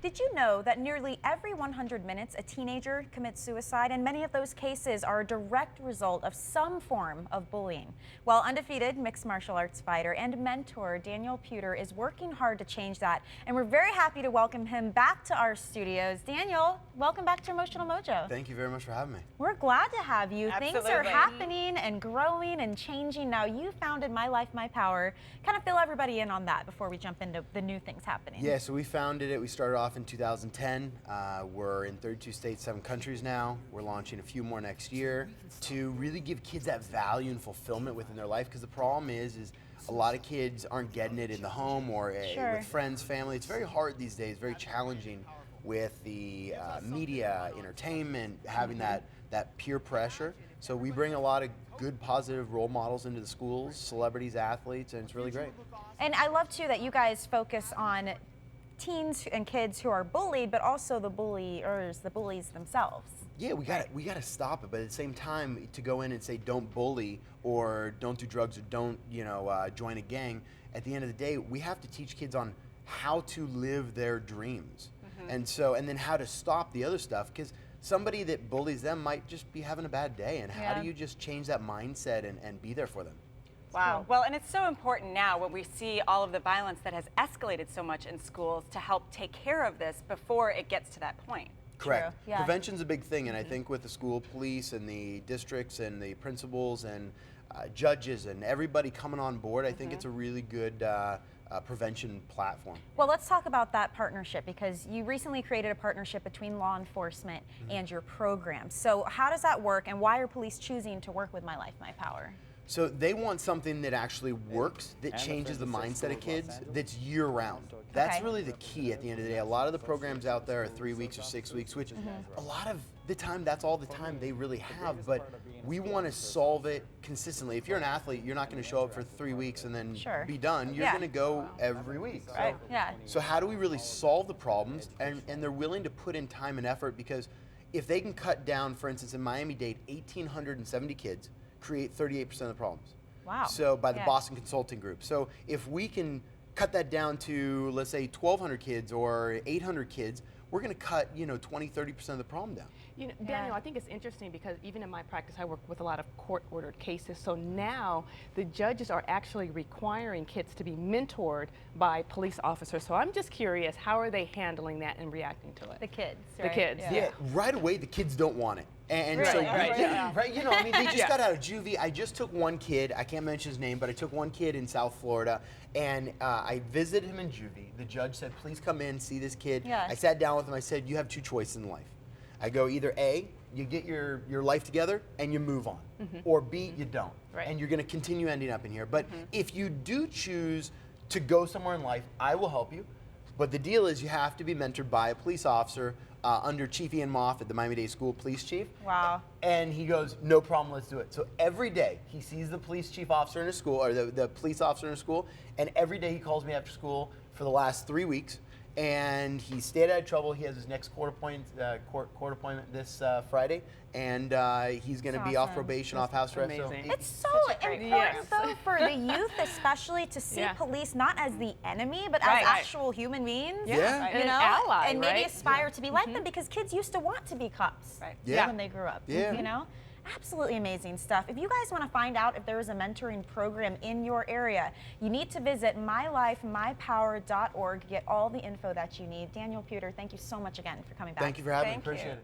Did you know that nearly every 100 minutes a teenager commits suicide, and many of those cases are a direct result of some form of bullying? Well, undefeated mixed martial arts fighter and mentor Daniel Puder is working hard to change that, and we're very happy to welcome him back to our studios. Daniel, welcome back to Emotional Mojo. Thank you very much for having me. We're glad to have you. Absolutely. Things are happening and growing and changing. Now, you founded My Life, My Power. Kind of fill everybody in on that before we jump into the new things happening. Yeah, so we founded it. We started off in 2010. We're in 32 states, 7 countries now. We're launching a few more next year to really give kids that value and fulfillment within their life, because the problem is a lot of kids aren't getting it in the home or with friends, family. It's very hard these days, very challenging with the media, entertainment, having that peer pressure. So we bring a lot of good, positive role models into the schools, celebrities, athletes, and it's really great. And I love, too, that you guys focus on teens and kids who are bullied, but also the bulliers, the bullies themselves. Yeah, we gotta stop it, but at the same time, to go in and say don't bully or don't do drugs or don't join a gang, at the end of the day, we have to teach kids on how to live their dreams, and then how to stop the other stuff, because somebody that bullies them might just be having a bad day, and how do you just change that mindset and be there for them? Wow. Well, and it's so important now when we see all of the violence that has escalated so much in schools to help take care of this before it gets to that point. Correct. Yeah. Prevention's a big thing, and I think with the school police and the districts and the principals and judges and everybody coming on board, I think it's a really good prevention platform. Well, let's talk about that partnership, because you recently created a partnership between law enforcement and your program. So how does that work, and why are police choosing to work with My Life, My Power? So they want something that actually works, that changes the mindset of kids, that's year-round. That's really the key at the end of the day. A lot of the programs out there are 3 weeks or 6 weeks, which a lot of the time, that's all the time they really have, but we want to solve it consistently. If you're an athlete, you're not going to show up for 3 weeks and then be done. You're going to go every week. Right. So how do we really solve the problems? And they're willing to put in time and effort, because if they can cut down, for instance, in Miami-Dade, 1,870 kids, create 38% of the problems. Wow. So by the Boston Consulting Group. So if we can cut that down to, let's say, 1,200 kids or 800 kids, we're going to cut, 20-30% of the problem down. Daniel, I think it's interesting because even in my practice, I work with a lot of court-ordered cases. So now the judges are actually requiring kids to be mentored by police officers. So I'm just curious, how are they handling that and reacting to it? The kids, right? The kids. Yeah, right away the kids don't want it. And really? so, Right. they just got out of juvie. I just took one kid, I can't mention his name, but I took one kid in South Florida, and I visited him in juvie. The judge said, please come in, see this kid. I sat down with him, I said, you have 2 choices in life. I go, either A, you get your life together and you move on, or B, you don't. And you're gonna continue ending up in here. But if you do choose to go somewhere in life, I will help you. But the deal is you have to be mentored by a police officer under Chief Ian Moffat, the Miami-Dade School Police Chief. Wow. And he goes, no problem, let's do it. So every day he sees the police chief officer in his school, or the police officer in his school, and every day he calls me after school for the last 3 weeks. And he stayed out of trouble. He has his next court appointment this Friday, and he's going to be off probation, off house arrest. So it's so important, though, for the youth especially, to see police not as the enemy, but as actual human beings. And an ally, and maybe aspire to be like them, because kids used to want to be cops when they grew up. Absolutely amazing stuff. If you guys want to find out if there is a mentoring program in your area, you need to visit mylifemypower.org. Get all the info that you need. Daniel Puder, thank you so much again for coming back. Thank you for having me. Appreciate it.